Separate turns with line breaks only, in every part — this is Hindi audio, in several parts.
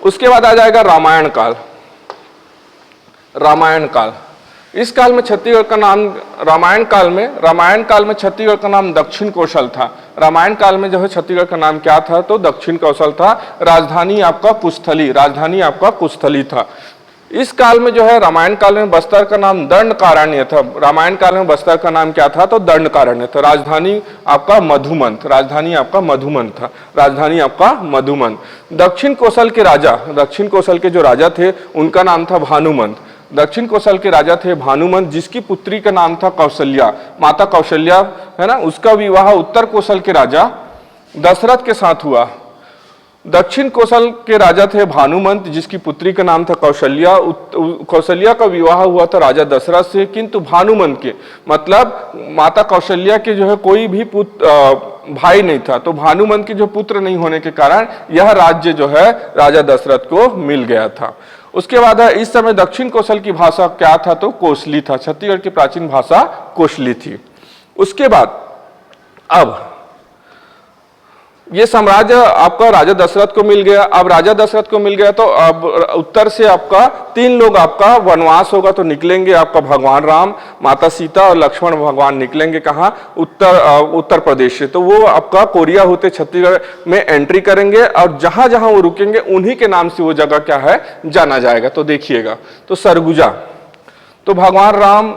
उसके बाद आ जाएगा रामायण काल। रामायण काल, इस काल में छत्तीसगढ़ का नाम, रामायण काल में छत्तीसगढ़ का नाम दक्षिण कौशल था। रामायण काल में जो है छत्तीसगढ़ का नाम क्या था, तो दक्षिण कौशल था। राजधानी आपका कुस्थली था। इस काल में जो है रामायण काल में बस्तर का नाम दंडकारण्य था। रामायण काल में बस्तर का नाम क्या था, तो दंडकारण्य था। राजधानी आपका मधुमन था। दक्षिण कौशल के जो राजा थे उनका नाम था भानुमंत। दक्षिण कौशल के राजा थे भानुमंत, जिसकी पुत्री का नाम था कौशल्या, माता कौशल्या है ना। उसका विवाह उत्तर कौशल के राजा दशरथ के साथ हुआ। दक्षिण कौशल के राजा थे भानुमंत, जिसकी पुत्री का नाम था कौशल्या। कौशल्या का विवाह हुआ था राजा दशरथ से, किंतु भानुमंत के मतलब माता कौशल्या के जो है कोई भी भाई नहीं था। तो भानुमंत के जो पुत्र नहीं होने के कारण यह राज्य जो है राजा दशरथ को मिल गया था। उसके बाद इस समय दक्षिण कौशल की भाषा क्या था, तो कोसली था। छत्तीसगढ़ की प्राचीन भाषा कोसली थी। उसके बाद अब ये साम्राज्य आपका राजा दशरथ को मिल गया। अब राजा दशरथ को मिल गया तो अब उत्तर से आपका 3 लोग आपका वनवास होगा तो निकलेंगे आपका भगवान राम, माता सीता और लक्ष्मण भगवान निकलेंगे कहाँ, उत्तर प्रदेश से। तो वो आपका कोरिया होते छत्तीसगढ़ में एंट्री करेंगे और जहां जहां वो रुकेंगे उन्हीं के नाम से वो जगह क्या है जाना जाएगा। तो देखिएगा, तो सरगुजा, तो भगवान राम,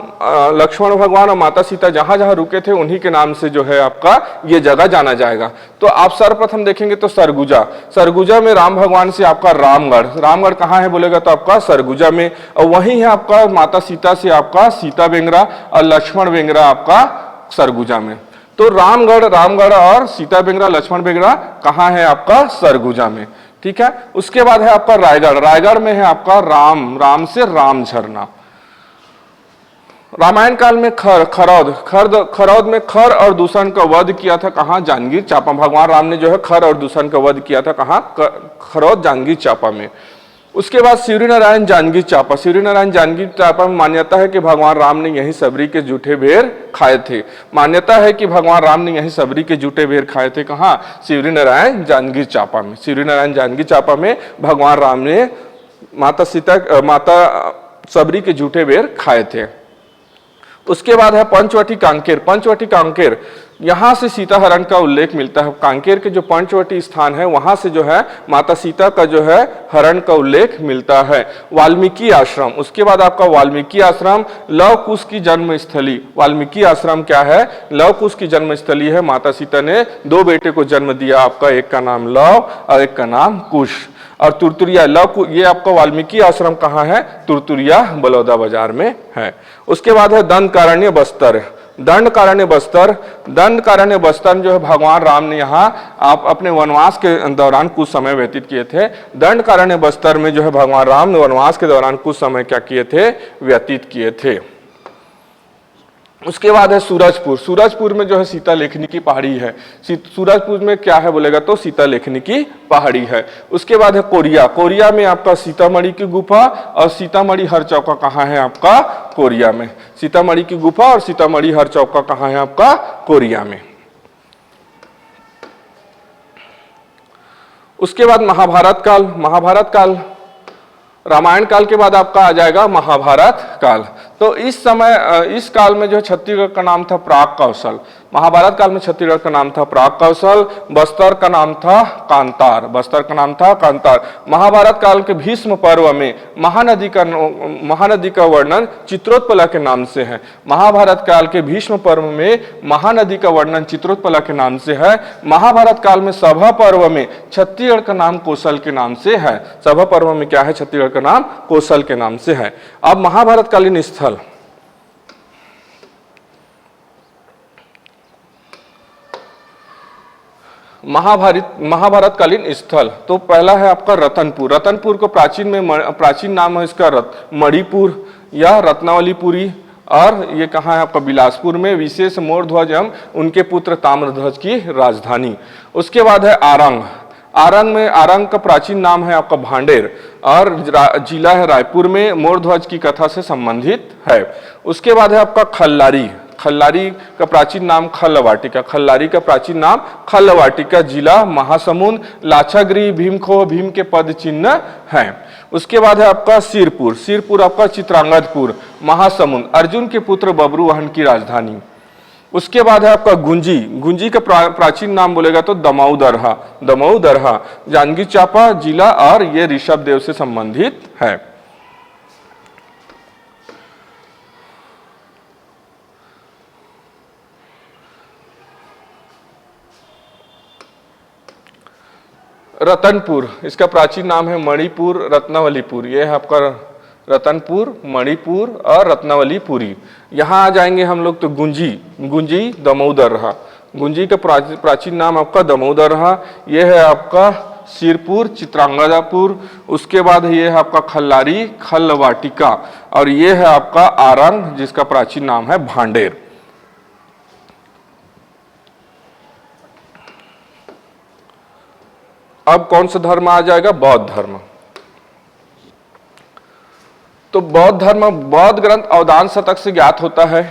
लक्ष्मण भगवान और माता सीता जहां जहां रुके थे उन्हीं के नाम से जो है आपका ये जगह जाना जाएगा। तो आप सर्वप्रथम देखेंगे तो सरगुजा में राम भगवान से आपका रामगढ़ कहाँ है बोलेगा तो आपका सरगुजा में। और वहीं है आपका माता सीता से आपका सीता बेंगरा और लक्ष्मण बेंगरा आपका सरगुजा में। तो रामगढ़ और सीता बेंगरा, लक्ष्मण बेंगरा कहाँ है आपका सरगुजा में। ठीक है। उसके बाद है आपका रायगढ़ में है आपका राम से राम झरना। रामायण काल में खरौद में खर और दूषण का वध किया था कहाँ, जांजगीर चांपा। भगवान राम ने जो है खर और दूषण का वध किया था कहाँ, खरौद जांजगीर चांपा में। उसके बाद शिवरी नारायण जांजगीर चांपा में मान्यता है कि भगवान राम ने यही सबरी के जूठे भेड़ खाए थे। कहाँ, शिवरी नारायण जांजगीर चांपा में भगवान राम ने माता सबरी के जूठे भेड़ खाए थे। उसके बाद है पंचवटी कांकेर, यहां से सीता हरण का उल्लेख मिलता है। कांकेर के जो पंचवटी स्थान है वहां से जो है माता सीता का जो है हरण का उल्लेख मिलता है। वाल्मीकि आश्रम, उसके बाद आपका वाल्मीकि आश्रम लव कुश की जन्मस्थली। वाल्मीकि आश्रम क्या है, लव कुश की जन्मस्थली है। माता सीता ने 2 बेटे को जन्म दिया आपका, एक का नाम लव और एक का नाम कुश। और तुरतुरिया ये आपका वाल्मीकि आश्रम कहाँ है, तुरतुरिया बलौदा बाजार में है। उसके बाद है दंडकारण्य बस्तर जो है भगवान राम ने यहाँ आप अपने वनवास के दौरान कुछ समय व्यतीत किए थे। दंडकारण्य बस्तर में जो है भगवान राम ने वनवास के दौरान कुछ समय क्या किए थे, व्यतीत किए थे। उसके बाद है सूरजपुर में जो है सीता लेखनी की पहाड़ी है। सूरजपुर में क्या है बोलेगा तो सीता लेखनी की पहाड़ी है। उसके बाद है कोरिया में आपका सीतामढ़ी की गुफा और सीतामढ़ी हर चौका कहाँ है आपका, कोरिया में। सीतामढ़ी की गुफा और सीतामढ़ी हर चौका कहाँ है आपका, कोरिया में। उसके बाद महाभारत काल, रामायण काल के बाद आपका आ जाएगा महाभारत काल। तो इस काल में जो छत्तीसगढ़ का नाम था प्राग कौशल। महाभारत काल में छत्तीसगढ़ का नाम था प्राग कौशल। बस्तर का नाम था कांतार। महाभारत काल के भीष्म पर्व में महानदी का वर्णन चित्रोत्पला के नाम से है। महाभारत काल के भीष्म पर्व में महानदी का वर्णन चित्रोत्पला के नाम से है। महाभारत काल में सभा पर्व में छत्तीसगढ़ का नाम कौशल के नाम से है। सभा पर्व में क्या है, छत्तीसगढ़ का नाम कौशल के नाम से है। अब महाभारत कालीन स्थल, महाभारत कालीन स्थल, तो पहला है आपका रतनपुर को प्राचीन नाम है इसका मणिपुर या रत्नावलीपुरी। और ये कहाँ है आपका, बिलासपुर में। विशेष मोर ध्वज एवं उनके पुत्र ताम्रध्वज की राजधानी। उसके बाद है आरंग का प्राचीन नाम है आपका भांडेर और जिला है रायपुर में। मोर ध्वज की कथा से संबंधित है। उसके बाद है आपका खल्लारी का प्राचीन नाम खल्लवाटिका, खल्लारी का प्राचीन नाम खल्लवाटिका, जिला महासमुंद, लाक्षागृह, भीमखोह, भीम के पद चिन्ह हैं। उसके बाद है आपका सिरपुर, सिरपुर आपका चित्रांगदपुर, महासमुंद, अर्जुन के पुत्र बब्रुवाहन की राजधानी। उसके बाद है आपका गुंजी, गुंजी का प्राचीन नाम बोलेगा तो दमाऊ दरहा, दमाऊ दरहा, जांजगीर चांपा जिला, और ये ऋषभ देव से संबंधित है। रतनपुर, इसका प्राचीन नाम है मणिपुर रत्नावलीपुर, यह है आपका रतनपुर, मणिपुर और रत्नावलीपुरी। यहाँ आ जाएंगे हम लोग तो गुंजी, गुंजी दमऊ दरहा, गुंजी का प्राचीन नाम आपका दमऊ दरहा, यह है आपका सिरपुर चित्रांगदापुर। उसके बाद ये है आपका खल्लारी खल्लवाटिका, और ये है आपका आरंग जिसका प्राचीन नाम है भांडेर। अब कौन सा धर्म आ जाएगा? बौद्ध धर्म। तो बौद्ध धर्म, बौद्ध ग्रंथ अवदान शतक से ज्ञात होता है,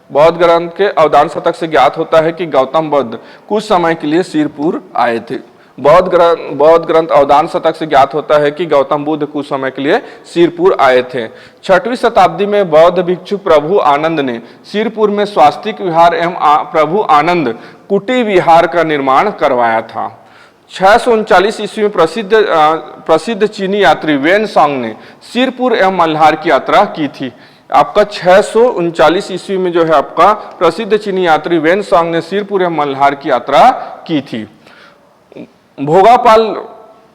बौद्ध ग्रंथ के अवदान शतक से ज्ञात होता है कि गौतम बुद्ध कुछ समय के लिए सिरपुर आए थे। बौद्ध ग्रंथ अवदान शतक से ज्ञात होता है कि गौतम बुद्ध कुछ समय के लिए सिरपुर आए थे। 6वीं शताब्दी में बौद्ध भिक्षु प्रभु आनंद ने सिरपुर में स्वास्तिक विहार एवं प्रभु आनंद कुटी विहार का निर्माण करवाया था। 639 ईस्वी में प्रसिद्ध चीनी यात्री वेन सांग ने सिरपुर एवं मल्हार की यात्रा की थी। आपका 639 ईस्वी में जो है आपका प्रसिद्ध चीनी यात्री वेन सांग ने सिरपुर एवं मल्हार की यात्रा की थी। भोगापाल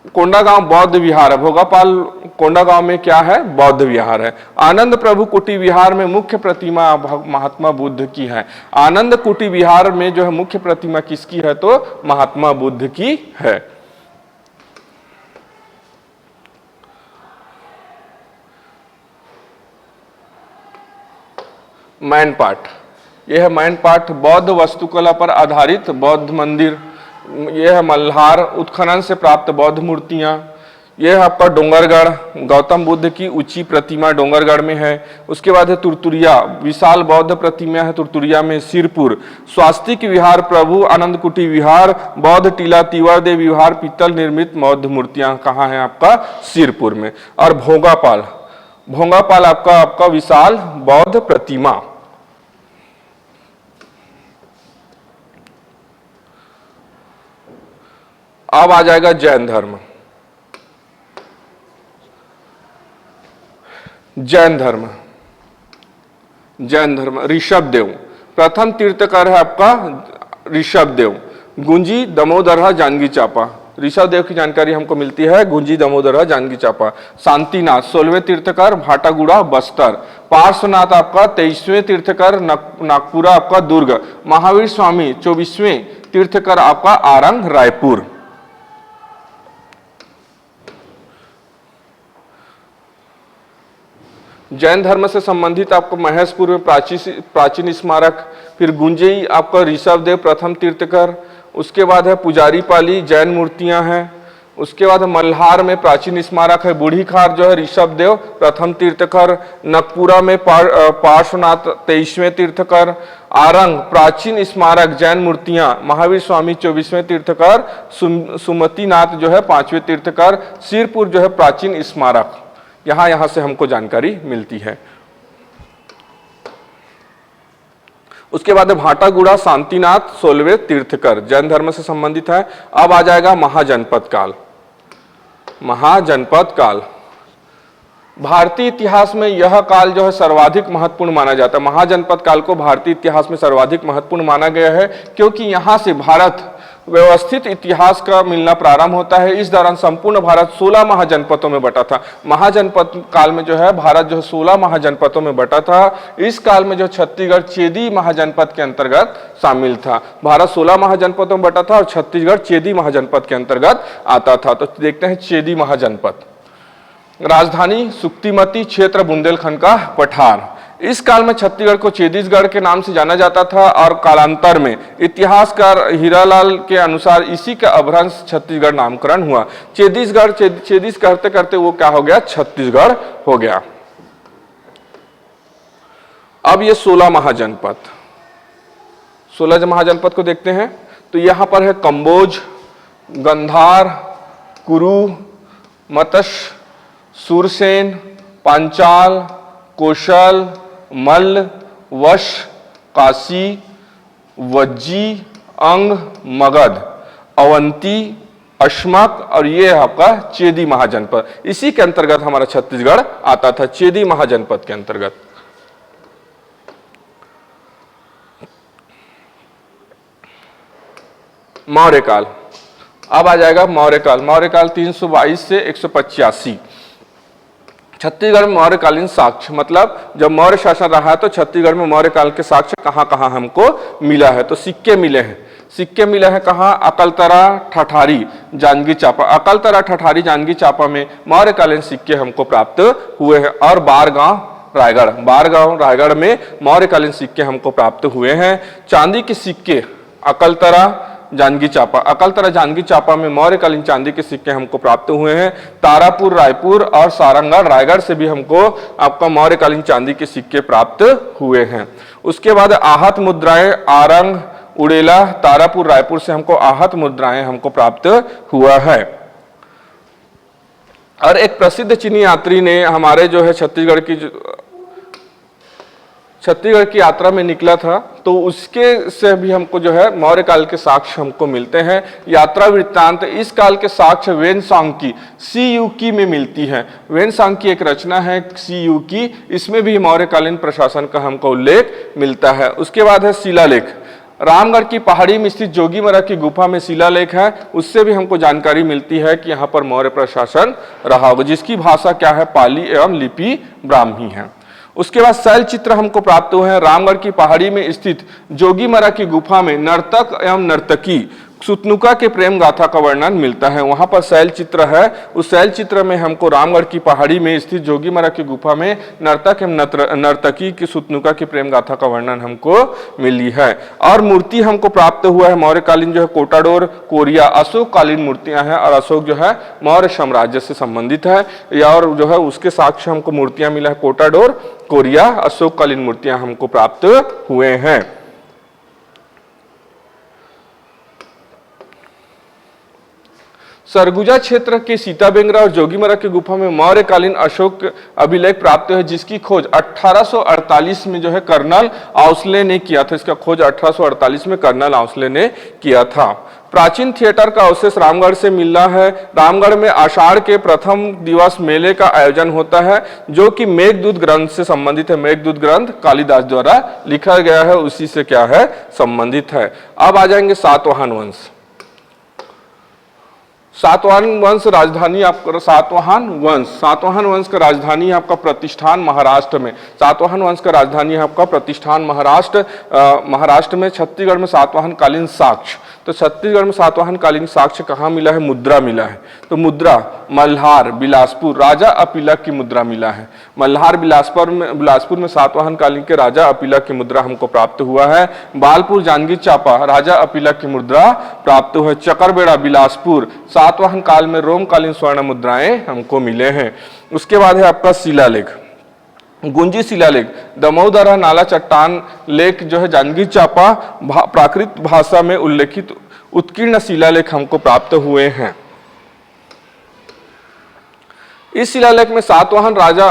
कोंडागांव बौद्ध विहार है, भोगापाल कोंडागांव में क्या है? बौद्ध विहार है। आनंद प्रभु कुटी विहार में मुख्य प्रतिमा महात्मा बुद्ध की है। आनंद कुटी विहार में जो है मुख्य प्रतिमा किसकी है? तो महात्मा बुद्ध की है। मैन पाट, यह है मैन पाट, बौद्ध वास्तुकला पर आधारित बौद्ध मंदिर। यह है मल्हार, उत्खनन से प्राप्त बौद्ध मूर्तियां। यह है आपका डोंगरगढ़, गौतम बुद्ध की ऊंची प्रतिमा डोंगरगढ़ में है। उसके बाद है तुरतुरिया, विशाल बौद्ध प्रतिमा है तुरतुरिया में। सिरपुर स्वास्तिक विहार, प्रभु आनंद कुटी विहार, बौद्ध टीला, तिवारदेव विहार, पीतल निर्मित बौद्ध मूर्तियां कहाँ है? आपका सिरपुर में। और भोगापाल, भोगापाल आपका विशाल बौद्ध प्रतिमा। अब आ जाएगा जैन धर्म। जैन धर्म, जैन धर्म, ऋषभ देव प्रथम तीर्थकर है आपका ऋषभ देव। गुंजी दमोदरहा जांजगीर चांपा, ऋषभ देव की जानकारी हमको मिलती है गुंजी दमोदरहा जांजगीर चांपा। शांतिनाथ 16वें तीर्थकर भाटागुड़ा बस्तर। पार्श्वनाथ आपका 23वें तीर्थकर नागपुरा आपका दुर्ग। महावीर स्वामी 24वें तीर्थकर आपका आरंग रायपुर। जैन धर्म से संबंधित आपको महेशपुर में प्राचीन स्मारक, फिर गुंजई आपका ऋषभ देव प्रथम तीर्थकर। उसके बाद है पुजारी पाली जैन मूर्तियां हैं। उसके बाद मल्हार में प्राचीन स्मारक है बूढ़ी खार जो है ऋषभ देव प्रथम तीर्थकर। नगपुरा में पार्श्वनाथ 23वें तीर्थकर। आरंग प्राचीन स्मारक जैन मूर्तियां महावीर स्वामी 24वें तीर्थकर। सुमतिनाथ जो है 5वें तीर्थकर। सिरपुर जो है प्राचीन स्मारक। यहां से हमको जानकारी मिलती है। उसके बाद भाटागुड़ा शांतिनाथ 16वें तीर्थकर जैन धर्म से संबंधित है। अब आ जाएगा महाजनपद काल। महाजनपद काल भारतीय इतिहास में यह काल जो है सर्वाधिक महत्वपूर्ण माना जाता है। महाजनपद काल को भारतीय इतिहास में सर्वाधिक महत्वपूर्ण माना गया है क्योंकि यहां से भारत व्यवस्थित इतिहास का मिलना प्रारंभ होता है। इस दौरान संपूर्ण भारत 16 महाजनपदों में बटा था। महाजनपद काल में जो है भारत जो है 16 महाजनपदों में बटा था। इस काल में जो छत्तीसगढ़ चेदी महाजनपद के अंतर्गत शामिल था। भारत 16 महाजनपदों में बटा था और छत्तीसगढ़ चेदी महाजनपद के अंतर्गत आता था। तो देखते हैं चेदी महाजनपद। राजधानी सुक्तिमती, क्षेत्र बुंदेलखंड का पठार। इस काल में छत्तीसगढ़ को चेदीसगढ़ के नाम से जाना जाता था और कालांतर में इतिहासकार हीरालाल के अनुसार इसी का अभ्रंश छत्तीसगढ़ नामकरण हुआ। चेदीस करते करते वो क्या हो गया? छत्तीसगढ़ हो गया। अब ये 16 महाजनपद, 16 महाजनपद को देखते हैं तो यहाँ पर है कंबोज, गंधार, कुरु, मत्स्य, सूरसेन, पांचाल, कौशल, मल्ल, वश, काशी, वज्जी, अंग, मगध, अवंती, अश्मक और ये आपका चेदी महाजनपद। इसी के अंतर्गत हमारा छत्तीसगढ़ आता था, चेदी महाजनपद के अंतर्गत। मौर्यकाल, अब आ जाएगा मौर्यकाल। मौर्यकाल 322 से 185। छत्तीसगढ़ में मौर्यकालीन साक्ष्य, मतलब जब मौर्य शासन रहा है तो छत्तीसगढ़ में मौर्यकाल के साक्ष्य कहां कहां हमको मिला है, तो सिक्के मिले हैं। सिक्के मिले हैं कहाँ? अकलतरा, ठठारी, जांजगीर चांपा। अकलतरा, ठठारी, जांजगीर चांपा में मौर्यकालीन सिक्के हमको प्राप्त हुए हैं। और बारगांव, रायगढ़, बारगांव रायगढ़ में मौर्यकालीन सिक्के हमको प्राप्त हुए हैं। चांदी के सिक्के अकलतरा, जांजगीर चांपा, अकलतरा, जांजगीर चांपा में मौर्यकालीन चांदी के सिक्के हमको प्राप्त हुए हैं। तारापुर, रायपुर और सारंगढ़, रायगढ़ से भी हमको आपका मौर्यकालीन चांदी के सिक्के प्राप्त हुए हैं। उसके बाद आहत मुद्राएं, आरंग, उड़ेला, तारापुर, रायपुर से हमको आहत मुद्राएं हमको प्राप्त हुआ है। और एक प्रसिद्ध चीनी यात्री ने हमारे जो है छत्तीसगढ़ की यात्रा में निकला था, तो उसके से भी हमको जो है मौर्य काल के साक्ष्य हमको मिलते हैं। यात्रा वृत्तांत, इस काल के साक्ष्य वेनसांकी, सीयूकी में मिलती है। वेनसांकी एक रचना है सीयूकी, इसमें भी मौर्यकालीन प्रशासन का हमको उल्लेख मिलता है। उसके बाद है शिलालेख। रामगढ़ की पहाड़ी में स्थित जोगीमरा की गुफा में शिलालेख है, उससे भी हमको जानकारी मिलती है कि यहाँ पर मौर्य प्रशासन रहा होगा, जिसकी भाषा क्या है? पाली एवं लिपि ब्राह्मी है। उसके बाद शैल चित्र हमको प्राप्त हुए हैं। रामगढ़ की पहाड़ी में स्थित जोगीमरा की गुफा में नर्तक एवं नर्तकी सुतनुका के प्रेम गाथा का वर्णन मिलता है। वहां पर शैल चित्र है, उस शैल चित्र में हमको रामगढ़ की पहाड़ी में स्थित जोगीमरा की गुफा में नर्तक एवं नर्तकी की सुतनुका की प्रेम गाथा का वर्णन हमको मिली है। और मूर्ति हमको प्राप्त हुआ है मौर्यकालीन जो है कोटाडोर, कोरिया, अशोक कालीन मूर्तियां हैं, और अशोक जो है मौर्य साम्राज्य से संबंधित है, या और जो है उसके साक्ष्य हमको मूर्तियां मिला है। कोटाडोर, कोरिया, अशोक कालीन मूर्तियां हमको प्राप्त हुए हैं। सरगुजा क्षेत्र के सीताबेंगरा और जोगीमरा की गुफा में मौर्यकालीन अशोक अभिलेख प्राप्त है, जिसकी खोज 1848 में जो है कर्नल आउसले ने किया था। इसका खोज 1848 में कर्नल आउसले ने किया था। प्राचीन थिएटर का अवशेष रामगढ़ से मिला है। रामगढ़ में आषाढ़ के प्रथम दिवस मेले का आयोजन होता है, जो कि मेघदूत ग्रंथ से संबंधित है। मेघदूत ग्रंथ कालिदास द्वारा लिखा गया है, उसी से क्या है? संबंधित है। अब आ जाएंगे सातवाहन वंश। सातवाहन वंश राजधानी आपका सातवाहन वंश का राजधानी है आपका प्रतिष्ठान, महाराष्ट्र में। सातवाहन वंश का राजधानी है आपका प्रतिष्ठान, महाराष्ट्र में। छत्तीसगढ़ में सातवाहन कालीन साक्ष्य, तो छत्तीसगढ़ में सातवाहन कालीन साक्ष्य कहाँ मिला है? मुद्रा मिला है। तो मुद्रा मल्हार, बिलासपुर, राजा अपिलक की मुद्रा मिला है। मल्हार, बिलासपुर में सातवाहन कालीन के राजा अपिलक की मुद्रा हमको प्राप्त हुआ है। बालपुर, जांजगीर चांपा, राजा अपिलक की मुद्रा प्राप्त हुआ है। चकरबेड़ा, बिलासपुर, सातवाहन काल में रोमकालीन स्वर्ण मुद्राएं हमको मिले हैं। उसके बाद है आपका शिलालेख, गुंजी शिलालेख, दमोदरा नाला चट्टान लेख जो है जांजगीर चांपा प्राकृत भाषा में उल्लेखित उत्कीर्ण शिलालेख हमको प्राप्त हुए हैं। इस शिलालेख में सातवाहन राजा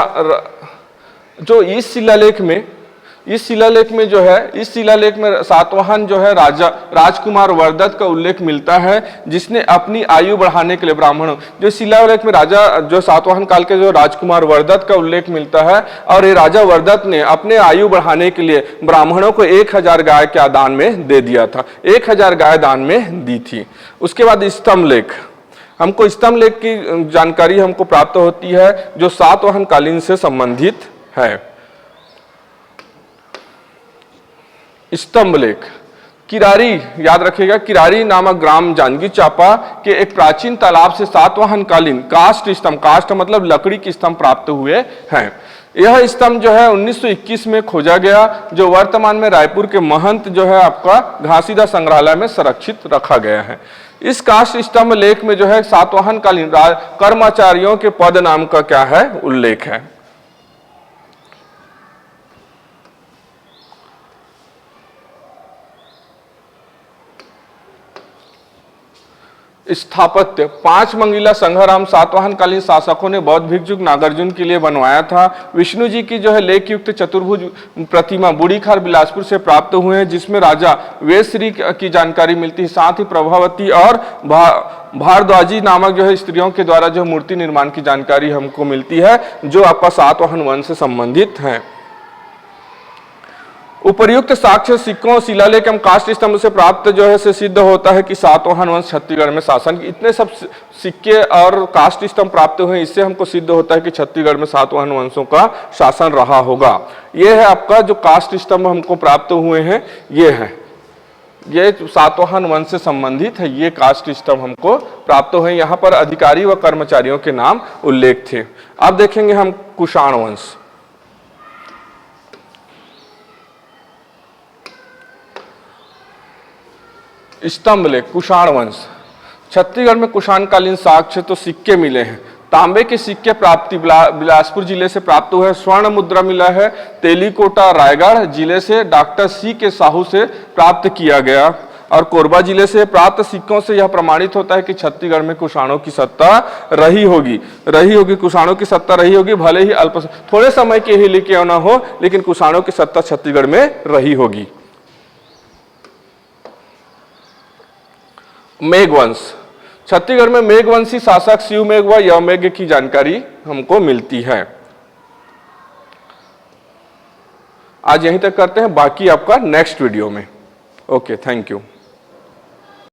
जो इस शिलालेख में जो है, इस शिलालेख में सातवाहन जो है राजकुमार वर्दत का उल्लेख मिलता है, जिसने अपनी आयु बढ़ाने के लिए ब्राह्मणों, जो शिलालेख में राजा जो सातवाहन काल के जो राजकुमार वर्दत का उल्लेख मिलता है, और ये राजा वर्दत ने अपने आयु बढ़ाने के लिए ब्राह्मणों को 1000 गाय क्या दान में दे दिया था, 1000 गाय दान में दी थी। उसके बाद स्तंभ लेख, हमको स्तंभ लेख की जानकारी हमको प्राप्त होती है, जो सातवाहन कालीन से संबंधित है। स्तंभ लेख, किरारी, याद रखिएगा, किरारी नामक ग्राम जांजगीर चांपा के एक प्राचीन तालाब से सातवाहन कालीन काष्ठ स्तंभ, काष्ठ मतलब लकड़ी के स्तंभ प्राप्त हुए हैं। यह स्तंभ जो है 1921 में खोजा गया, जो वर्तमान में रायपुर के महंत जो है आपका घासीदास संग्रहालय में संरक्षित रखा गया है। इस काष्ठ स्तंभ लेख में जो है सातवाहन कालीन कर्मचारियों के पद नाम का क्या है? उल्लेख है। स्थापत्य 5 मंजिला संघराम सातवाहन कालीन शासकों ने बौद्ध भिक्षुक नागार्जुन के लिए बनवाया था। विष्णु जी की जो है लेख युक्त चतुर्भुज प्रतिमा बूढ़ीखाल बिलासपुर से प्राप्त हुए हैं, जिसमें राजा वेश्री की जानकारी मिलती है। साथ ही प्रभावती और भारद्वाजी नामक जो है स्त्रियों के द्वारा जो मूर्ति निर्माण की जानकारी हमको मिलती है, जो आपका सातवाहन वंश से संबंधित है। उपर्युक्त साक्ष्य सिक्कों, शिलालेख एवं काष्ठ स्तंभ से प्राप्त जो है से सिद्ध होता है कि सातवाहन वंश छत्तीसगढ़ में शासन, इतने सब सिक्के और काष्ठ स्तंभ प्राप्त हुए, इससे हमको सिद्ध होता है कि छत्तीसगढ़ में सातवाहन वंशों का शासन रहा होगा। यह है आपका जो काष्ठ स्तंभ हमको प्राप्त हुए हैं, ये है, ये सातवाहन वंश से संबंधित है। ये काष्ठ स्तंभ हमको प्राप्त हुए, यहाँ पर अधिकारी व कर्मचारियों के नाम उल्लेख थे। अब देखेंगे हम कुषाण वंश। स्तंभ लेख कुषाण वंश। छत्तीसगढ़ में कुषाण कालीन साक्ष्य तो सिक्के मिले हैं। तांबे के सिक्के प्राप्ति बिलासपुर जिले से प्राप्त हुए। स्वर्ण मुद्रा मिला है तेलीकोटा रायगढ़ जिले से डॉक्टर सी के साहू से प्राप्त किया गया। और कोरबा जिले से प्राप्त सिक्कों से यह प्रमाणित होता है कि छत्तीसगढ़ में कुषाणों की सत्ता रही होगी कुषाणों की सत्ता रही होगी, भले ही अल्प थोड़े समय के ही लिए क्यों ना हो, लेकिन कुषाणों की सत्ता छत्तीसगढ़ में रही होगी। मेघवंश। छत्तीसगढ़ में मेघवंशी शासक शिवमेघ व यवमेघ की जानकारी हमको मिलती है। आज यहीं तक करते हैं, बाकी आपका नेक्स्ट वीडियो में। Okay, thank you.